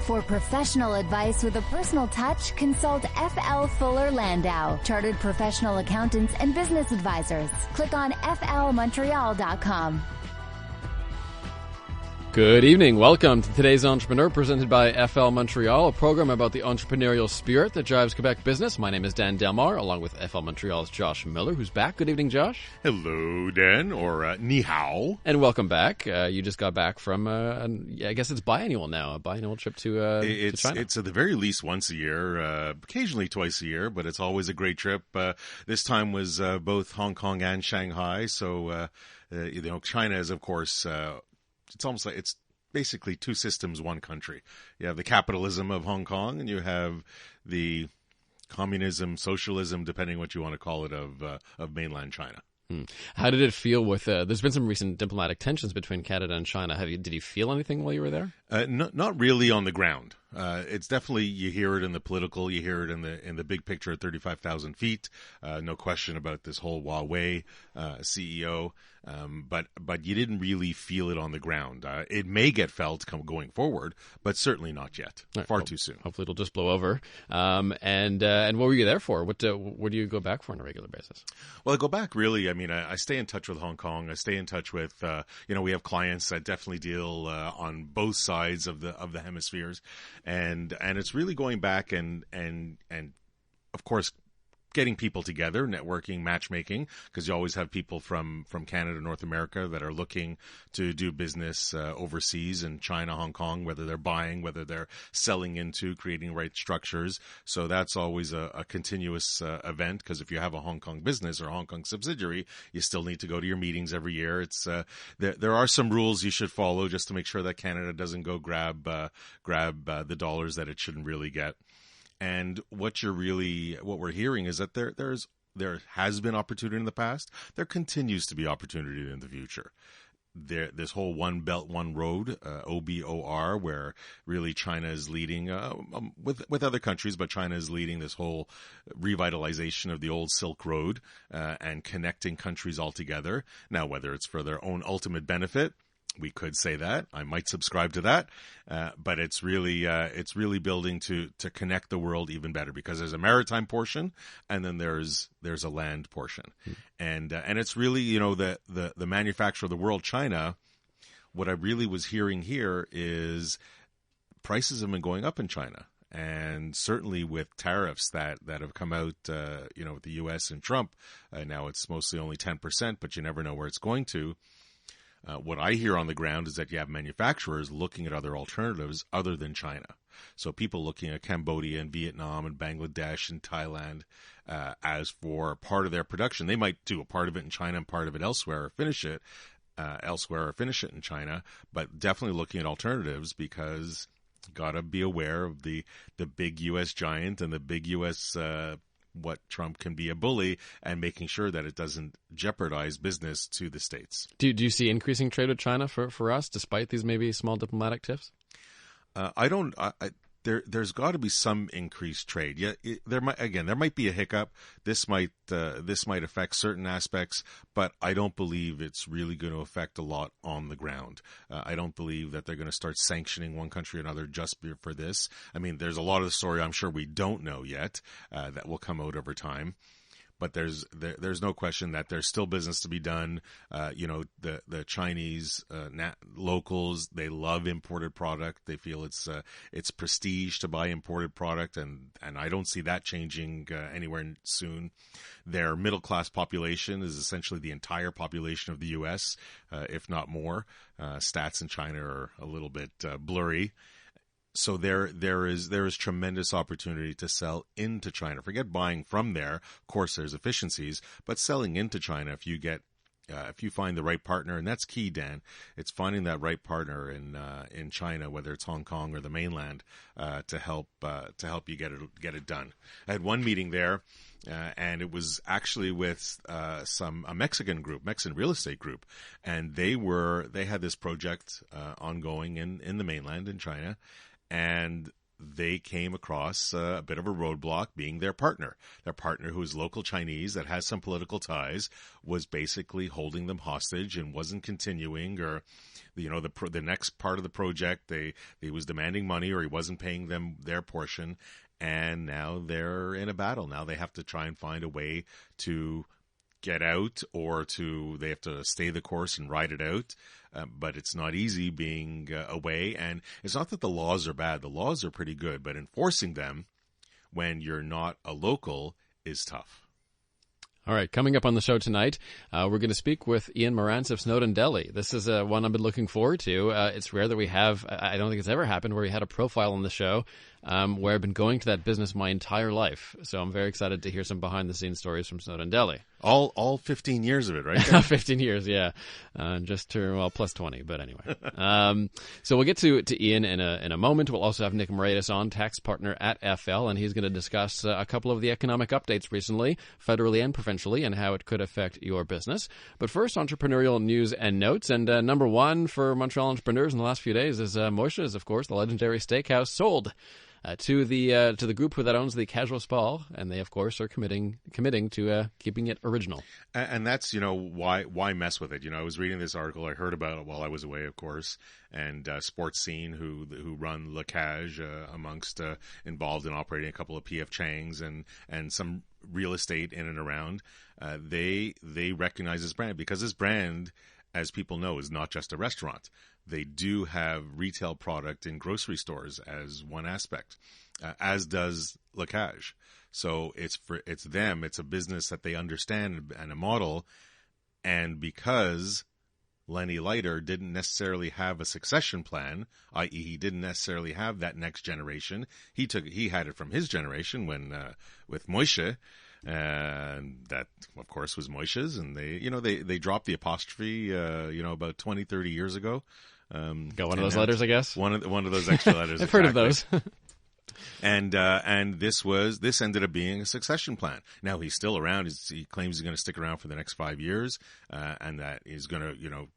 For professional advice with a personal touch, consult FL Fuller Landau, Chartered Professional Accountants and Business Advisors. Click on flmontreal.com. Good evening. Welcome to today's Entrepreneur, presented by FL Montreal, a program about the entrepreneurial spirit that drives Quebec business. My name is Dan Delmar, along with FL Montreal's Josh Miller, who's back. Good evening, Josh. Hello, Dan, or ni hao. And welcome back. You just got back from, I guess it's biannual now, a biannual trip to China. It's at the very least once a year, occasionally twice a year, but it's always a great trip. This time was both Hong Kong and Shanghai, so China is, of course, it's almost like it's basically two systems, one country. You have the capitalism of Hong Kong, and you have the communism, socialism, depending what you want to call it, of mainland China. How did it feel with, there's been some recent diplomatic tensions between Canada and China. Did you feel anything while you were there? Not really on the ground. It's definitely, you hear it in the political, you hear it in the big picture at 35,000 feet. No question about this whole Huawei CEO. But you didn't really feel it on the ground. It may get felt going forward, but certainly not yet. Right, Far too soon. Hopefully it'll just blow over. And what were you there for? What do you go back for on a regular basis? Well, I go back really. I mean, I stay in touch with Hong Kong. I stay in touch with, we have clients that definitely deal on both sides of the hemispheres, and it's really going back and of course, getting people together, networking, matchmaking, because you always have people from Canada, North America that are looking to do business overseas in China, Hong Kong, whether they're buying, whether they're selling into, creating right structures. So that's always a continuous event, because if you have a Hong Kong business or a Hong Kong subsidiary, you still need to go to your meetings every year. It's there are some rules you should follow just to make sure that Canada doesn't go grab the dollars that it shouldn't really get. And what we're hearing is that there has been opportunity in the past. There continues to be opportunity in the future. This whole One Belt, One Road, OBOR, where really China is leading, with other countries, but China is leading this whole revitalization of the old Silk Road, and connecting countries all together. Now, whether it's for their own ultimate benefit, we could say that. I might subscribe to that, but it's really building to connect the world even better, because there's a maritime portion and then there's a land portion, and it's really the manufacturer of the world, China. What I really was hearing here is prices have been going up in China, and certainly with tariffs that have come out, with the U.S. and Trump, now it's mostly only 10%, but you never know where it's going to. What I hear on the ground is that you have manufacturers looking at other alternatives other than China. So people looking at Cambodia and Vietnam and Bangladesh and Thailand as for part of their production. They might do a part of it in China and part of it elsewhere, or finish it in China, but definitely looking at alternatives, because you got to be aware of the big U.S. giant and the big U.S. What Trump can be a bully, and making sure that it doesn't jeopardize business to the States. Do you see increasing trade with China for us, despite these maybe small diplomatic tiffs? I don't. There's got to be some increased trade. Yeah, there might be a hiccup. This might affect certain aspects, but I don't believe it's really going to affect a lot on the ground. I don't believe that they're going to start sanctioning one country or another just for this. I mean, there's a lot of the story I'm sure we don't know yet that will come out over time. But there's no question that there's still business to be done. The Chinese locals, they love imported product. They feel it's prestige to buy imported product, and I don't see that changing anywhere soon. Their middle class population is essentially the entire population of the U.S., if not more. Stats in China are a little bit blurry. So there is tremendous opportunity to sell into China. Forget buying from there. Of course, there's efficiencies, but selling into China, if you find the right partner, and that's key, Dan. It's finding that right partner in China, whether it's Hong Kong or the mainland, to help you get it done. I had one meeting there, and it was actually with a Mexican real estate group, and they had this project ongoing in the mainland in China. And they came across a bit of a roadblock, being their partner. Their partner, who is local Chinese that has some political ties, was basically holding them hostage and wasn't continuing, or the next part of the project, he was demanding money, or he wasn't paying them their portion, and now they're in a battle. Now they have to try and find a way to get out, or they have to stay the course and ride it out. But it's not easy being away. And it's not that the laws are bad. The laws are pretty good, but enforcing them when you're not a local is tough. All right, coming up on the show tonight, we're going to speak with Ian Morantz of Snowdon Deli. This is one I've been looking forward to. It's rare that we have, I don't think it's ever happened, where we had a profile on the show where I've been going to that business my entire life. So I'm very excited to hear some behind-the-scenes stories from Snowdon Deli. All 15 years of it, right? 15 years, yeah. Just to, plus 20, but anyway. So we'll get to Ian in a moment. We'll also have Nick Moranz on, tax partner at FL, and he's going to discuss a couple of the economic updates recently, federally and provincially, and how it could affect your business. But first, entrepreneurial news and notes. And number one for Montreal entrepreneurs in the last few days is Moishe's, of course, the legendary steakhouse, sold to the group that owns the Casual Spa, and they of course are committing to keeping it original. And that's why mess with it. I was reading this article, I heard about it while I was away, of course, and Sports Scene, who run Le Cage, amongst involved in operating a couple of PF Chang's and some real estate in and around. They recognize this brand because this brand, as people know, is not just a restaurant. They do have retail product in grocery stores as one aspect, as does Le Cage. So it's them. It's a business that they understand and a model. And because Lenny Leiter didn't necessarily have a succession plan, i.e., he didn't necessarily have that next generation. He had it from his generation when with Moishe. And that, of course, was Moishe's, and they dropped the apostrophe, about 20, 30 years ago. Got one of those letters, I guess. One of those extra letters. I've heard of those. And this ended up being a succession plan. Now he's still around. He claims he's going to stick around for the next 5 years, and that he's going to,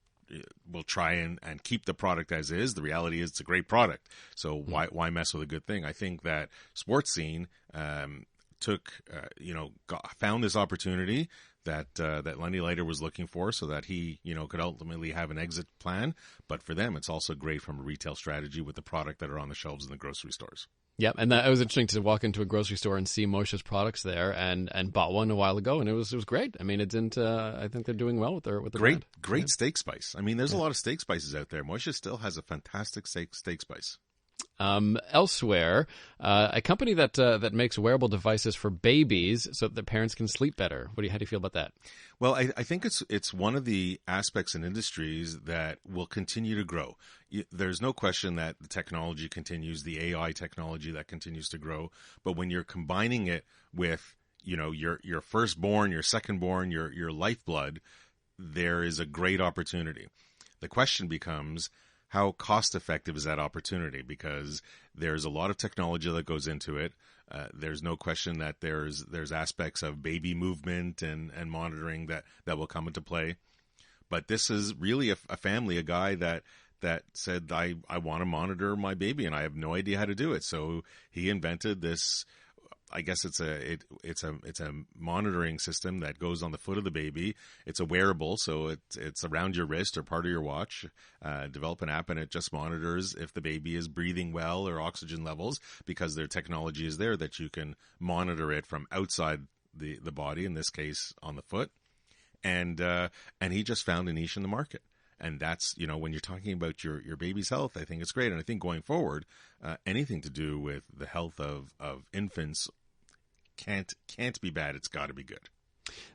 will try and keep the product as is. The reality is it's a great product. So why mess with a good thing? I think that Sports Scene, found this opportunity that Lenny Leiter was looking for, so that he could ultimately have an exit plan. But for them, it's also great from a retail strategy with the product that are on the shelves in the grocery stores. Yep, and it was interesting to walk into a grocery store and see Moishe's products there, and bought one a while ago, and it was great. I mean, it didn't. I think they're doing well with the great brand. Steak spice. I mean, there's a lot of steak spices out there. Moishe still has a fantastic steak spice. Elsewhere, a company that makes wearable devices for babies so that parents can sleep better. How do you feel about that? Well, I think it's one of the aspects in industries that will continue to grow. There's no question that the technology continues, the AI technology that continues to grow. But when you're combining it with, your firstborn, your secondborn, your lifeblood, there is a great opportunity. The question becomes, how cost-effective is that opportunity? Because there's a lot of technology that goes into it. There's no question that there's aspects of baby movement and monitoring that will come into play. But this is really a family, a guy that said, I want to monitor my baby, and I have no idea how to do it. So he invented this. I guess it's a monitoring system that goes on the foot of the baby. It's a wearable, so it's around your wrist or part of your watch. Develop an app, and it just monitors if the baby is breathing well or oxygen levels, because their technology is there that you can monitor it from outside the body, in this case on the foot. And he just found a niche in the market. And that's, when you're talking about your baby's health, I think it's great. And I think going forward, anything to do with the health of infants can't be bad. It's got to be good.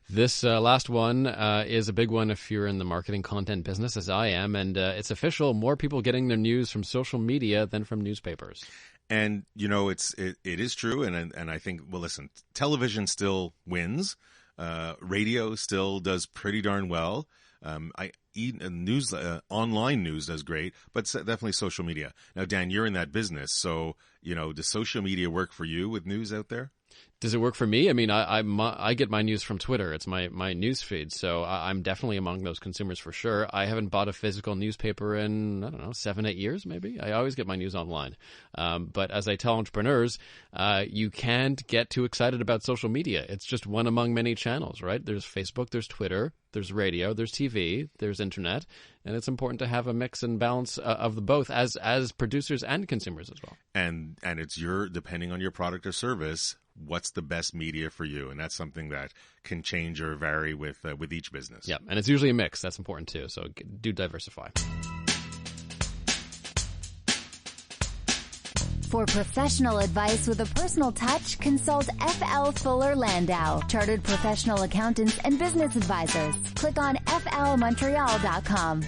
This last one is a big one if you're in the marketing content business, as I am. And it's official, more people getting their news from social media than from newspapers. And, it is true. And I think, well, listen, television still wins. Radio still does pretty darn well. Online news does great, but definitely social media. Now, Dan, you're in that business, so does social media work for you with news out there? Does it work for me? I mean, I get my news from Twitter. It's my news feed. So I'm definitely among those consumers for sure. I haven't bought a physical newspaper in, I don't know, 7-8 years maybe. I always get my news online. But as I tell entrepreneurs, you can't get too excited about social media. It's just one among many channels, right? There's Facebook, there's Twitter, there's radio, there's TV, there's internet. And it's important to have a mix and balance of the both as producers and consumers as well. And it's depending on your product or service, what's the best media for you? And that's something that can change or vary with each business. Yeah, and it's usually a mix. That's important too. So do diversify. For professional advice with a personal touch, consult FL Fuller Landau, Chartered Professional Accountants and Business Advisors. Click on flmontreal.com.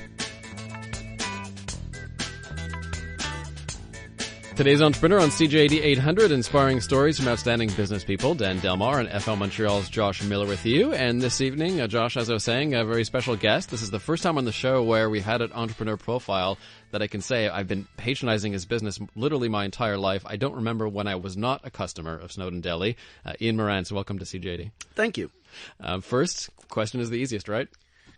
Today's Entrepreneur on CJAD 800, inspiring stories from outstanding business people. Dan Delmar and FL Montreal's Josh Miller with you. And this evening, Josh, as I was saying, a very special guest. This is the first time on the show where we've had an entrepreneur profile that I can say I've been patronizing his business literally my entire life. I don't remember when I was not a customer of Snowdon Deli. Ian Morantz, welcome to CJAD. Thank you. First, question is the easiest, right?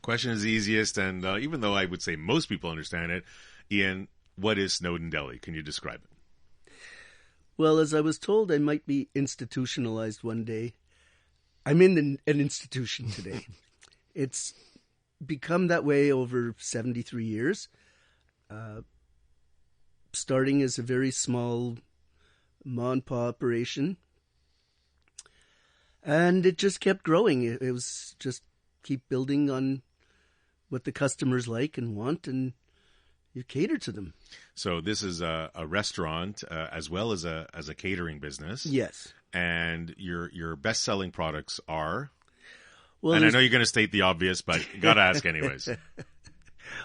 Question is the easiest, and even though I would say most people understand it, Ian, what is Snowdon Deli? Can you describe it? Well, as I was told I might be institutionalized one day, I'm in an institution today. It's become that way over 73 years, starting as a very small ma-and-pa operation. And it just kept growing. It was just keep building on what the customers like and want, and you cater to them. So this is a restaurant as well as a catering business. Yes. And your best-selling products are? Well, and I know you're going to state the obvious, but got to ask anyways.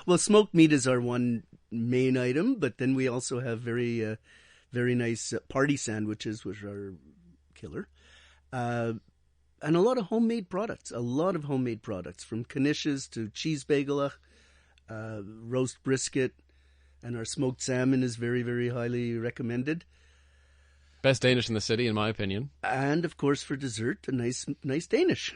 Well, smoked meat is our one main item, but then we also have very nice party sandwiches, which are killer. And a lot of homemade products. From knishes to cheese bagelach, roast brisket, and our smoked salmon is very, very highly recommended. Best Danish in the city, in my opinion. And, of course, for dessert, a nice Danish.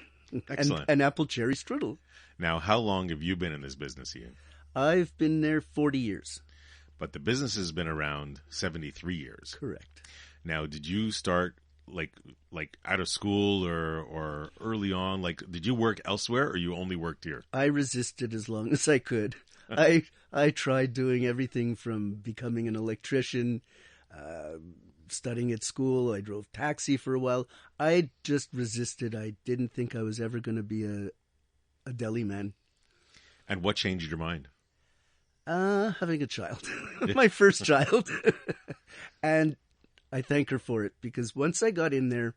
Excellent. And apple cherry strudel. Now, how long have you been in this business, Ian? I've been there 40 years. But the business has been around 73 years. Correct. Now, did you start like out of school or early on? Like, did you work elsewhere or you only worked here? I resisted as long as I could. I tried doing everything from becoming an electrician, studying at school. I drove taxi for a while. I just resisted. I didn't think I was ever going to be a deli man. And what changed your mind? Having a child. My first child. And I thank her for it, because once I got in there,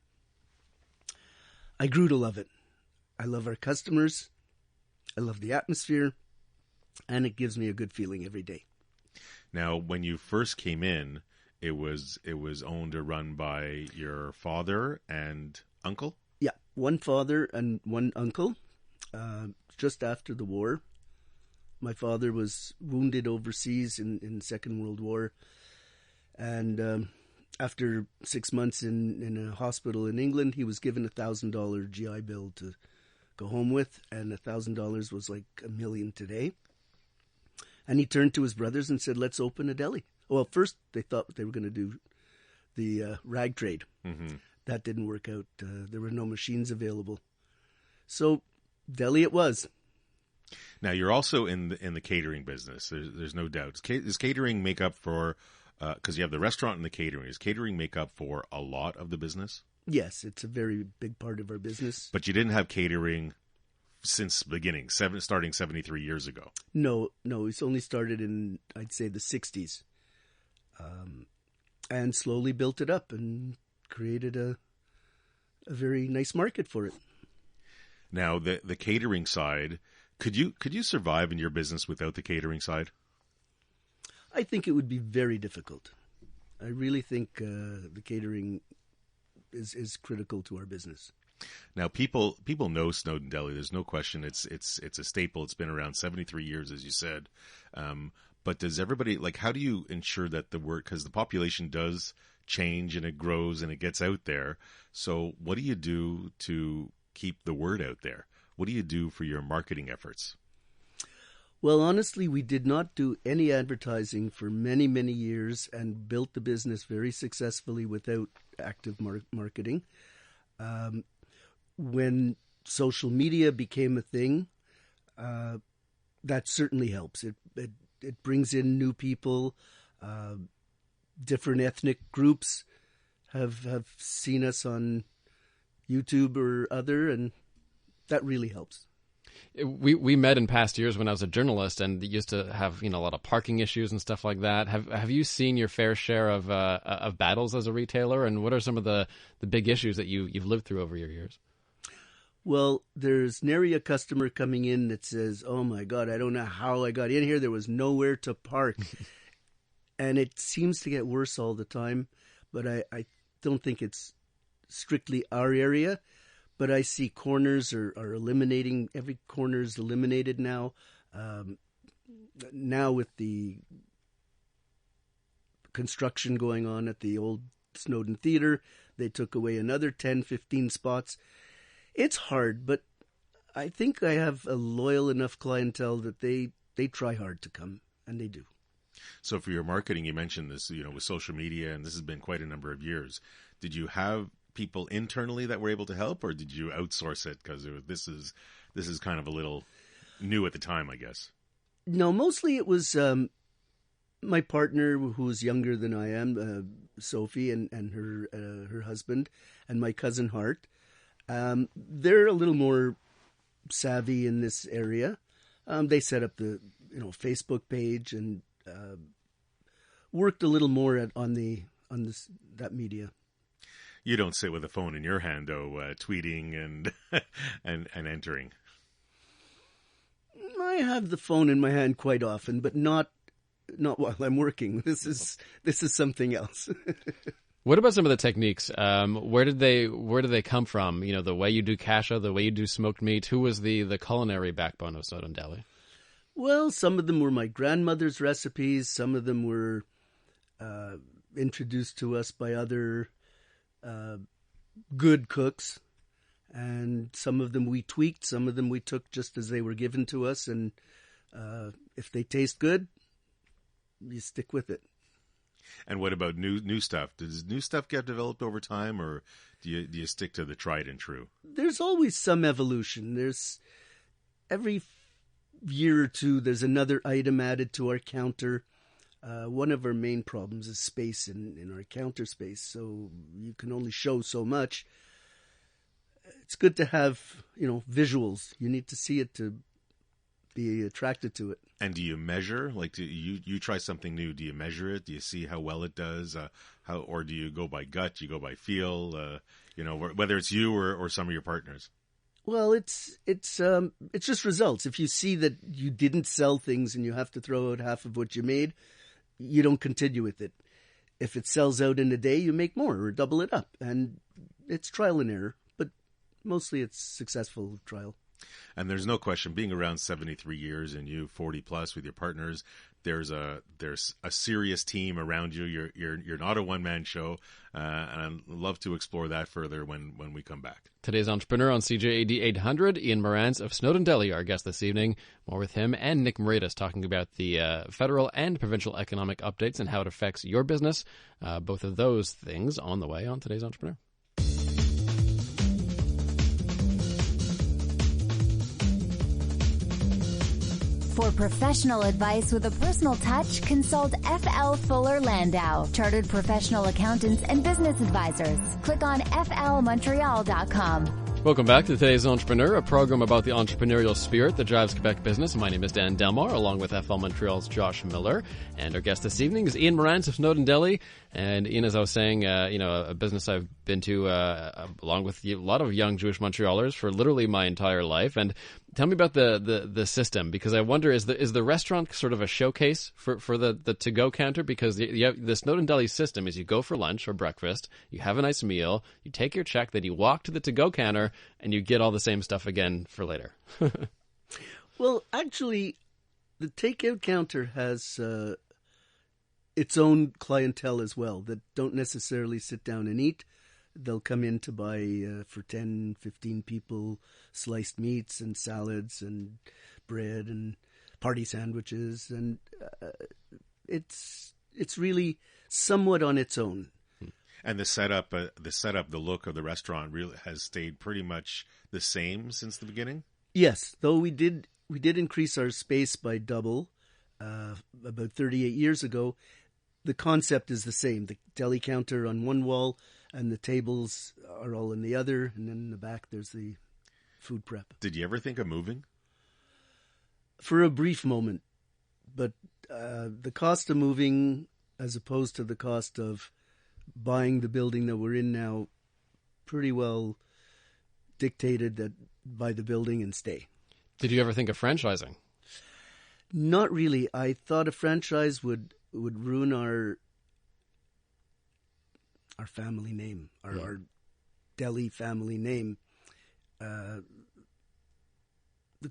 I grew to love it. I love our customers. I love the atmosphere. And it gives me a good feeling every day. Now, when you first came in, it was owned or run by your father and uncle? Yeah, one father and one uncle. Just after the war, my father was wounded overseas in the Second World War. And after 6 months in a hospital in England, he was given $1,000 GI Bill to go home with. And $1,000 was like $1 million today. And he turned to his brothers and said, let's open a deli. Well, first they thought they were going to do the rag trade. Mm-hmm. That didn't work out. There were no machines available. So deli it was. Now, you're also in the catering business. There's no doubt. Does catering make up for, because you have the restaurant and the catering, does catering make up for a lot of the business? Yes, it's a very big part of our business. But you didn't have catering since the beginning, starting 73 years ago. No, it's only started in, I'd say, the 60s. And slowly built it up and created a very nice market for it. Now, the catering side, could you survive in your business without the catering side? I think it would be very difficult. I really think the catering is critical to our business. Now, people know Snowdon Deli. There's no question. It's a staple. It's been around 73 years, as you said. But does everybody, like, how do you ensure that the work, because the population does change and it grows and it gets out there. So what do you do to keep the word out there? What do you do for your marketing efforts? Well, honestly, we did not do any advertising for many, many years and built the business very successfully without active marketing. When social media became a thing, that certainly helps. It brings in new people. Different ethnic groups have seen us on YouTube or other, and that really helps. We met in past years when I was a journalist, and used to have a lot of parking issues and stuff like that. Have you seen your fair share of battles as a retailer, and what are some of the big issues that you've lived through over your years? Well, there's nary a customer coming in that says, "Oh my God, I don't know how I got in here. There was nowhere to park." And it seems to get worse all the time, but I don't think it's strictly our area. But I see corners are eliminating. Every corner is eliminated now. Now with the construction going on at the old Snowdon Theatre, they took away another 10, 15 spots. It's hard, but I think I have a loyal enough clientele that they try hard to come, and they do. So for your marketing, you mentioned this, with social media, and this has been quite a number of years. Did you have people internally that were able to help, or did you outsource it? Because this is kind of a little new at the time, I guess. No, mostly it was my partner, who was younger than I am, Sophie, and her husband, and my cousin Hart. They're a little more savvy in this area. They set up the Facebook page and worked a little more on that media. You don't sit with a phone in your hand, though, tweeting and and entering. I have the phone in my hand quite often, but not while I'm working. This is something else. What about some of the techniques? Where did they come from? The way you do kasha, the way you do smoked meat. Who was the culinary backbone of Snowdon Deli? Well, some of them were my grandmother's recipes. Some of them were introduced to us by other good cooks, and some of them we tweaked. Some of them we took just as they were given to us, and if they taste good, you stick with it. And what about new stuff? Does new stuff get developed over time, or do you stick to the tried and true? There's always some evolution. There's every year or two, there's another item added to our counter. One of our main problems is space in our counter space, so you can only show so much. It's good to have, visuals. You need to see it to be attracted to it. And do you measure? Like, you try something new? Do you measure it? Do you see how well it does? Or do you go by gut? Do you go by feel? Whether it's you or some of your partners. Well, it's just results. If you see that you didn't sell things and you have to throw out half of what you made, you don't continue with it. If it sells out in a day, you make more or double it up. And it's trial and error, but mostly it's successful trial. And there's no question, being around 73 years and you 40 plus with your partners, there's a serious team around you. You're not a one-man show, and I'd love to explore that further when we come back. Today's entrepreneur on CJAD 800, Ian Morantz of Snowdon Deli, our guest this evening. More with him and Nick Morantz talking about the federal and provincial economic updates and how it affects your business. Both of those things on the way on Today's Entrepreneur. For professional advice with a personal touch, consult F.L. Fuller Landau, Chartered Professional Accountants and Business Advisors. Click on flmontreal.com. Welcome back to Today's Entrepreneur, a program about the entrepreneurial spirit that drives Quebec business. My name is Dan Delmar, along with FL Montreal's Josh Miller. And our guest this evening is Ian Morantz of Snowdon Deli. And Ian, as I was saying, a business I've been to along with a lot of young Jewish Montrealers for literally my entire life. And tell me about the system, because I wonder, is the restaurant sort of a showcase for the to-go counter? Because the Snowdon Deli system is you go for lunch or breakfast, you have a nice meal, you take your check, then you walk to the to-go counter, and you get all the same stuff again for later. Well, actually, the takeout counter its own clientele as well that don't necessarily sit down and eat. They'll come in to buy for 10, 15 people sliced meats and salads and bread and party sandwiches, and it's really somewhat on its own. And the setup, the look of the restaurant really has stayed pretty much the same since the beginning. Yes, though we did increase our space by double about 38 years ago. The concept is the same. The deli counter on one wall and the tables are all in the other, and then in the back there's the food prep. Did you ever think of moving? For a brief moment, but the cost of moving as opposed to the cost of buying the building that we're in now pretty well dictated that buy the building and stay. Did you ever think of franchising? Not really. I thought a franchise would ruin our family name, our deli family name. The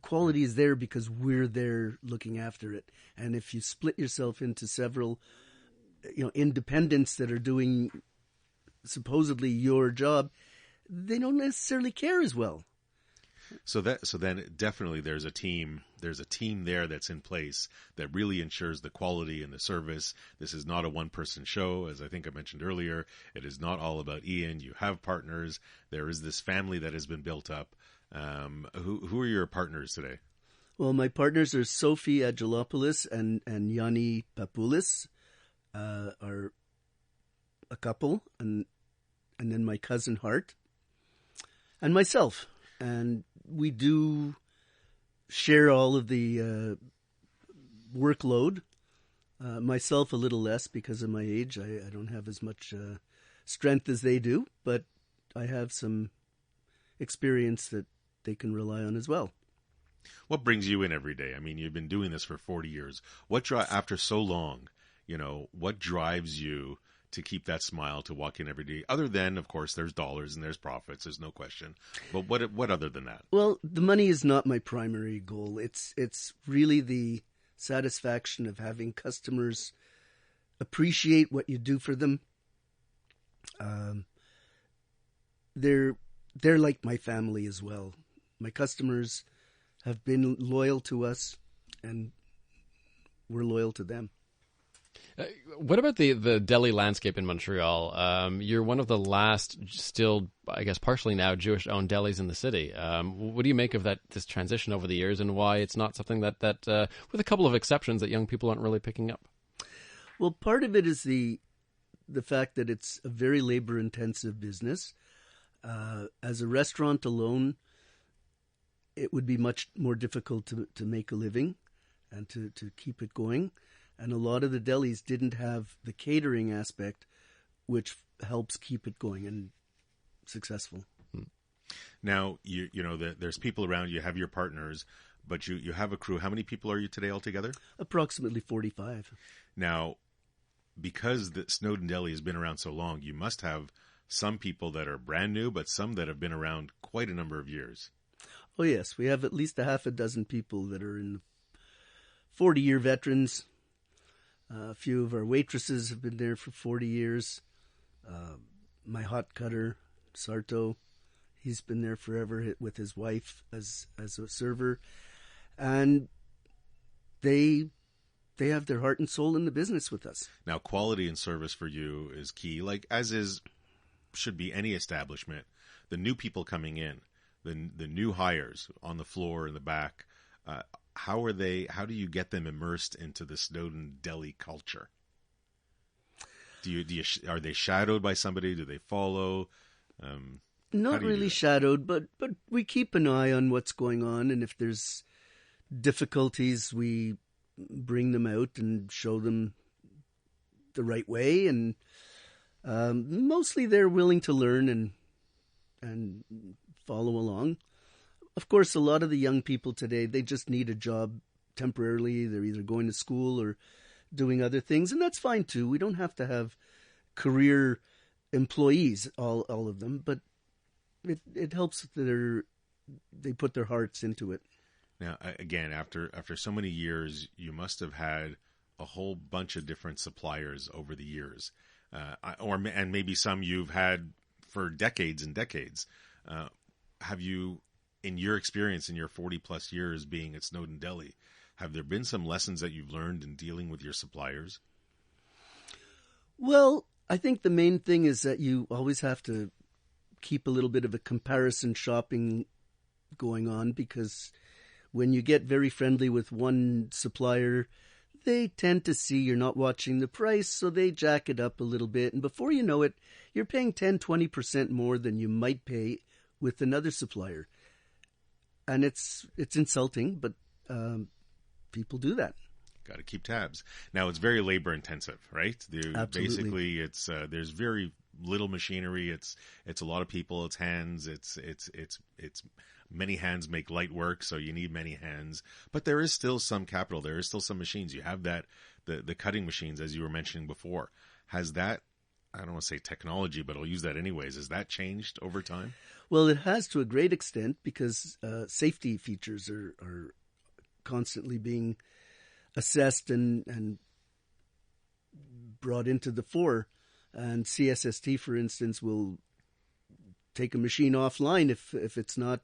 quality is there because we're there looking after it. And if you split yourself into several, independents that are doing supposedly your job, they don't necessarily care as well. So then definitely there's a team there that's in place that really ensures the quality and the service. This is not a one-person show, as I think I mentioned earlier. It is not all about Ian. You have partners. There is this family that has been built up. Who are your partners today? Well, my partners are Sophie Angelopoulos and Yanni Papoulis, are a couple, and then my cousin Hart, and myself. And we do share all of the workload. Myself a little less because of my age. I don't have as much strength as they do, but I have some experience that they can rely on as well. What brings you in every day? I mean, you've been doing this for 40 years. After so long, what drives you to keep that smile, to walk in every day? Other than, of course, there's dollars and there's profits. There's no question. But what other than that? Well, the money is not my primary goal. It's really the satisfaction of having customers appreciate what you do for them. They're like my family as well. My customers have been loyal to us, and we're loyal to them. What about the deli landscape in Montreal? You're one of the last, still, I guess, partially now Jewish-owned delis in the city. What do you make of this transition over the years, and why it's not something that with a couple of exceptions, that young people aren't really picking up? Well, part of it is the fact that it's a very labor-intensive business. As a restaurant alone, it would be much more difficult to make a living and to keep it going. And a lot of the delis didn't have the catering aspect, which helps keep it going and successful. Now, there's people around. You have your partners, but you have a crew. How many people are you today altogether? Approximately 45. Now, because the Snowdon Deli has been around so long, you must have some people that are brand new, but some that have been around quite a number of years. Oh, yes. We have at least a half a dozen people that are in 40-year veterans. A few of our waitresses have been there for 40 years. My hot cutter, Sarto, he's been there forever with his wife as a server. And they have their heart and soul in the business with us. Now, quality and service for you is key, like should be any establishment. The new people coming in, the new hires on the floor in the back, how do you get them immersed into the Snowdon Deli culture? Are they shadowed by somebody? Do they follow? Not really shadowed, but we keep an eye on what's going on, and if there's difficulties, we bring them out and show them the right way, and mostly they're willing to learn and follow along. Of course, a lot of the young people today, they just need a job temporarily. They're either going to school or doing other things, and that's fine too. We don't have to have career employees, all of them, but it helps that they put their hearts into it. Now, again, after so many years, you must have had a whole bunch of different suppliers over the years, and maybe some you've had for decades and decades. Have you, in your experience in your 40-plus years being at Snowdon Deli, have there been some lessons that you've learned in dealing with your suppliers? Well, I think the main thing is that you always have to keep a little bit of a comparison shopping going on, because when you get very friendly with one supplier, they tend to see you're not watching the price, so they jack it up a little bit. And before you know it, you're paying 10-20% more than you might pay with another supplier. And it's insulting, but people do that. Got to keep tabs. Now, it's very labor intensive, right? Absolutely. Basically, it's there's very little machinery. It's a lot of people. It's hands. It's many hands make light work, so you need many hands. But there is still some capital. There is still some machines. You have the cutting machines, as you were mentioning before. Has that, I don't want to say technology, but I'll use that anyways. Has that changed over time? Well, it has to a great extent, because safety features are constantly being assessed and brought into the fore. And CSST, for instance, will take a machine offline if it's not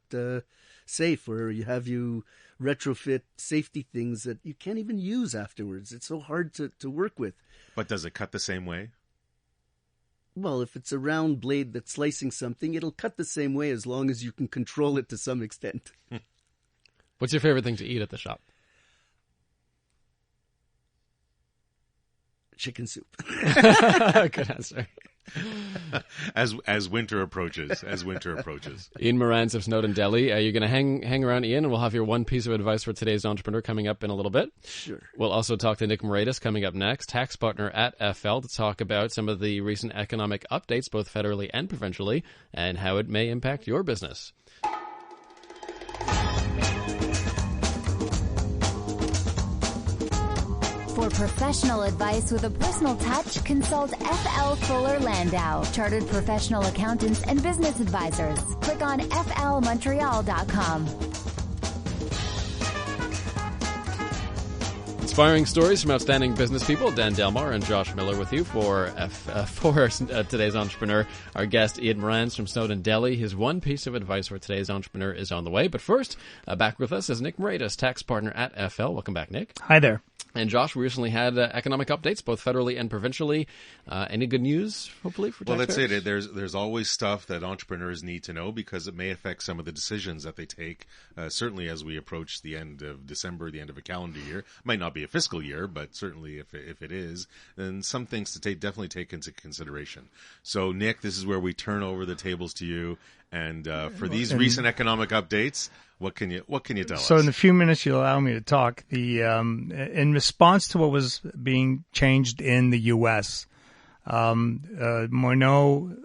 safe, or you retrofit safety things that you can't even use afterwards. It's so hard to work with. But does it cut the same way? Well, if it's a round blade that's slicing something, it'll cut the same way as long as you can control it to some extent. What's your favorite thing to eat at the shop? Chicken soup. Good answer. As winter approaches. Ian Morantz of Snowdon Deli. You're going to hang around, Ian, and we'll have your one piece of advice for today's entrepreneur coming up in a little bit. Sure. We'll also talk to Nick Morantz coming up next, tax partner at FL, to talk about some of the recent economic updates, both federally and provincially, and how it may impact your business. For professional advice with a personal touch, consult FL Fuller Landau, Chartered Professional Accountants and Business Advisors. Click on flmontreal.com. Inspiring stories from outstanding business people. Dan Delmar and Josh Miller with you for today's entrepreneur. Our guest, Ian Morantz from Snowdon Deli. His one piece of advice for today's entrepreneur is on the way. But first, back with us is Nick Morantz, tax partner at FL. Welcome back, Nick. Hi there. And Josh, we recently had economic updates, both federally and provincially. Any good news, hopefully, for taxpayers? Well, that's it. There's always stuff that entrepreneurs need to know, because it may affect some of the decisions that they take, certainly as we approach the end of December, the end of a calendar year. Might not be a fiscal year, but certainly if it is, then some things to definitely take into consideration. So, Nick, this is where we turn over the tables to you. And for these recent economic updates, what can you tell us? So in the few minutes you allow me to talk, in response to what was being changed in the U.S., Morneau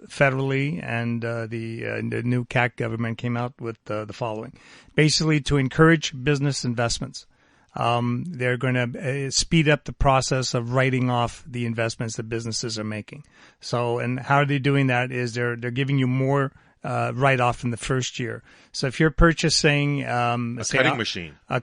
federally and the new CAC government came out with the following. Basically, to encourage business investments, they're going to speed up the process of writing off the investments that businesses are making. So, and how are they doing that is they're giving you more write-off in the first year. So if you're purchasing a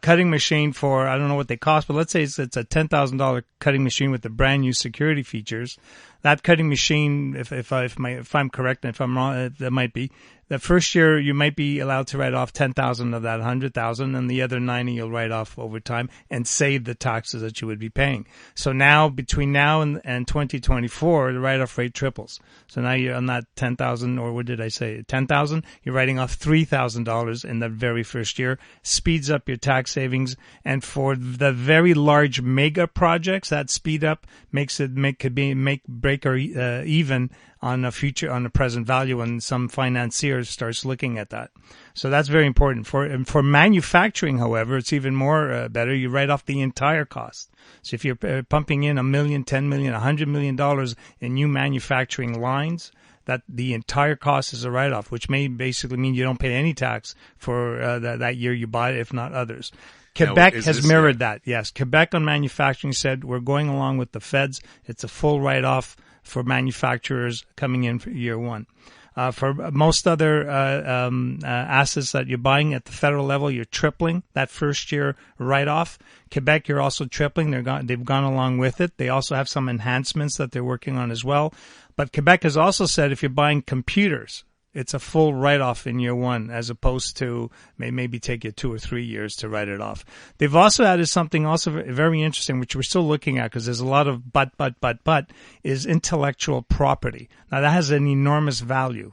cutting machine for, I don't know what they cost, but let's say it's a $10,000 cutting machine with the brand new security features. That cutting machine, if I'm correct and if I'm wrong, that might be. The first year you might be allowed to write off 10,000 of that 100,000, and the other 90 you'll write off over time and save the taxes that you would be paying. So now, between now and 2024, the write-off rate triples. So now you're on that 10,000, or what did I say, 10,000? You're writing off $3,000 in the very first year. Speeds up your tax savings, and for the very large mega projects, that speed up makes it break or even on a present value, and some financiers starts looking at that. So that's very important. For manufacturing, however, it's even more better. You write off the entire cost. So if you're pumping in $1 million, $10 million, $100 million in new manufacturing lines, that the entire cost is a write-off, which may basically mean you don't pay any tax for that year you buy it, if not others. Quebec has mirrored that. Yes, Quebec on manufacturing said we're going along with the feds. It's a full write-off for manufacturers coming in for year one. For most other assets that you're buying at the federal level, you're tripling that first year write-off. Quebec, you're also tripling. They've gone along with it. They also have some enhancements that they're working on as well. But Quebec has also said if you're buying computers, it's a full write-off in year one, as opposed to maybe take you 2 or 3 years to write it off. They've also added something also very interesting, which we're still looking at because there's a lot of but, is intellectual property. Now, that has an enormous value.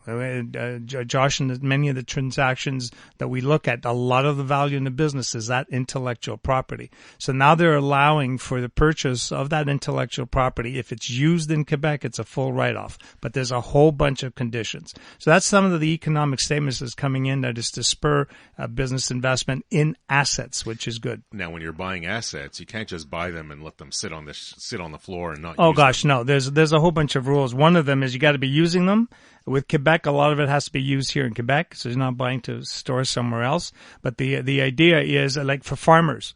Josh, and many of the transactions that we look at, a lot of the value in the business is that intellectual property. So now they're allowing for the purchase of that intellectual property. If it's used in Quebec, it's a full write-off. But there's a whole bunch of conditions. So that's some of the economic statements that's coming in that is to spur business investment in assets, which is good. Now, when you're buying assets, you can't just buy them and let them sit on the floor and not. Oh use gosh, them. no. There's a whole bunch of rules. One of them is you got to be using them. With Quebec, a lot of it has to be used here in Quebec, so you're not buying to store somewhere else. But the idea is like for farmers.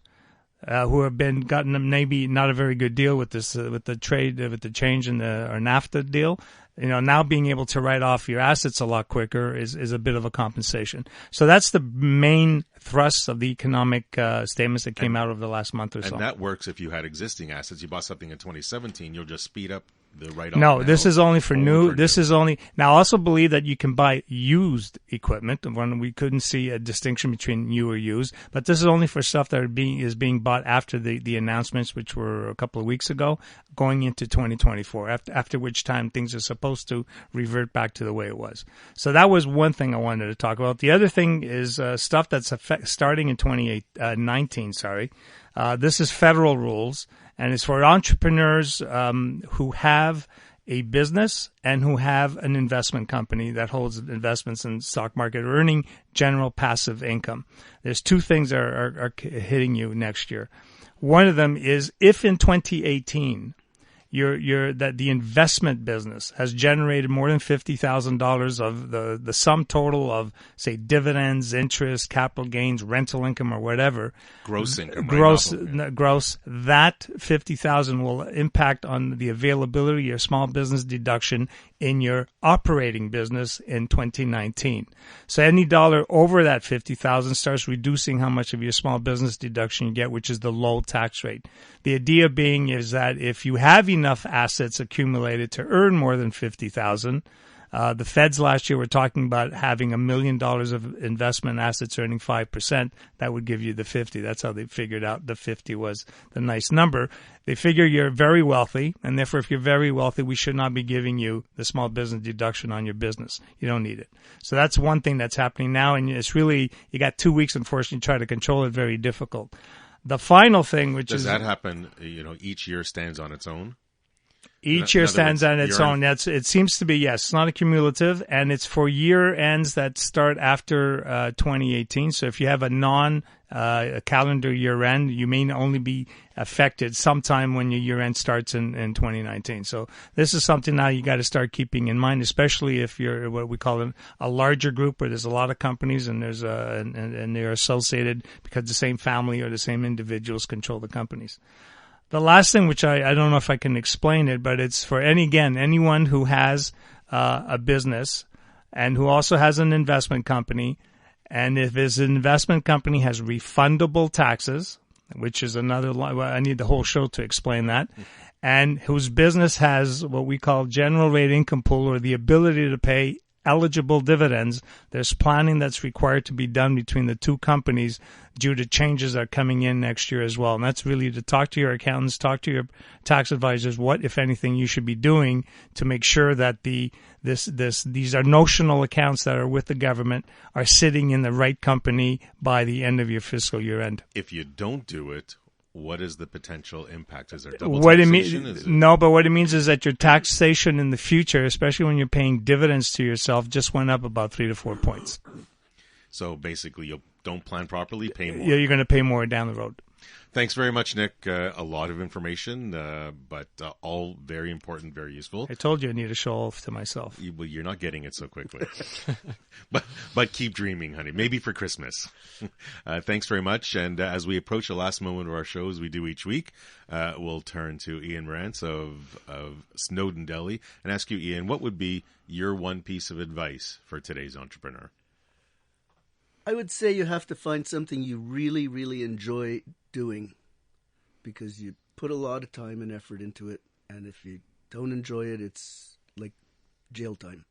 Who have gotten maybe not a very good deal with this, with the trade, with the change in our NAFTA deal. Now being able to write off your assets a lot quicker is a bit of a compensation. So that's the main thrust of the economic statements that came out over the last month or so. And that works if you had existing assets. You bought something in 2017, you'll just speed up the write-off. No, this is only for new. This is only now. I also believe that you can buy used equipment. When we couldn't see a distinction between new or used, but this is only for stuff that is being bought after the announcements, which were a couple of weeks ago, going into 2024. After which time things are supposed to revert back to the way it was. So that was one thing I wanted to talk about. The other thing is stuff that's starting in 2019. This is federal rules. And it's for entrepreneurs who have a business and who have an investment company that holds investments in the stock market, earning general passive income. There's two things that are hitting you next year. One of them is if in 2018 that the investment business has generated more than $50,000 of the sum total of, say, dividends, interest, capital gains, rental income, or whatever. Gross income. Gross. That $50,000 will impact on the availability of your small business deduction in your operating business in 2019. So any dollar over that $50,000 starts reducing how much of your small business deduction you get, which is the low tax rate. The idea being is that if you have enough assets accumulated to earn more than $50,000, the feds last year were talking about having $1 million of investment assets earning 5%. That would give you the 50. That's how they figured out the 50 was the nice number. They figure you're very wealthy, and therefore if you're very wealthy, we should not be giving you the small business deduction on your business. You don't need it. So that's one thing that's happening now, and it's really, you got 2 weeks, unfortunately, to try to control it, very difficult. The final thing, which Does that happen, each year stands on its own? Each year stands on its own. It seems to be, yes. It's not a cumulative, and it's for year ends that start after 2018. So if you have a calendar year end, you may only be affected sometime when your year end starts in 2019. So this is something now you got to start keeping in mind, especially if you're what we call a larger group where there's a lot of companies and there's and they're associated because the same family or the same individuals control the companies. The last thing, which I don't know if I can explain it, but it's for anyone who has a business and who also has an investment company, and if his investment company has refundable taxes, which is another, I need the whole show to explain that, and whose business has what we call general rate income pool, or the ability to pay eligible dividends, there's planning that's required to be done between the two companies due to changes that are coming in next year as well. And that's really to talk to your accountants, talk to your tax advisors, what, if anything, you should be doing to make sure that these are notional accounts that are with the government are sitting in the right company by the end of your fiscal year end. If you don't do it, what is the potential impact? Is there double taxation? No, but what it means is that your taxation in the future, especially when you're paying dividends to yourself, just went up about 3 to 4 points. So basically, you don't plan properly, pay more. Yeah, you're going to pay more down the road. Thanks very much, Nick. A lot of information, but all very important, very useful. I told you I need a show off to myself. You're not getting it so quickly. but keep dreaming, honey. Maybe for Christmas. Thanks very much. And as we approach the last moment of our show, as we do each week, we'll turn to Ian Morantz of Snowdon Deli and ask you, Ian, what would be your one piece of advice for today's entrepreneur? I would say you have to find something you really, really enjoy doing, because you put a lot of time and effort into it, and if you don't enjoy it, it's like jail time.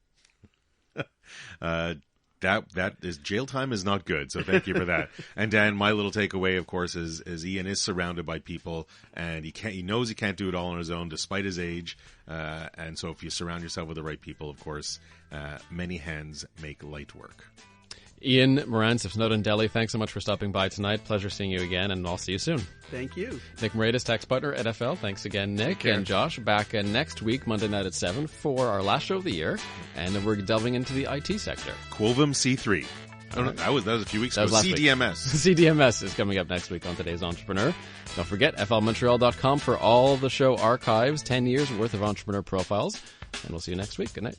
That is, jail time is not good, so thank you for that. And Dan, my little takeaway, of course, is Ian is surrounded by people, and he knows he can't do it all on his own, despite his age. And so, if you surround yourself with the right people, of course, many hands make light work. Ian Morantz of Snowdon Deli, thanks so much for stopping by tonight. Pleasure seeing you again, and I'll see you soon. Thank you. Nick Morantz, tax partner at FL. Thanks again, Nick. And Josh, back next week, Monday night at 7 for our last show of the year, and then we're delving into the IT sector. Quovum C3. Oh, no, that was a few weeks ago. CDMS. CDMS is coming up next week on Today's Entrepreneur. Don't forget, flmontreal.com for all the show archives, 10 years worth of entrepreneur profiles, and we'll see you next week. Good night.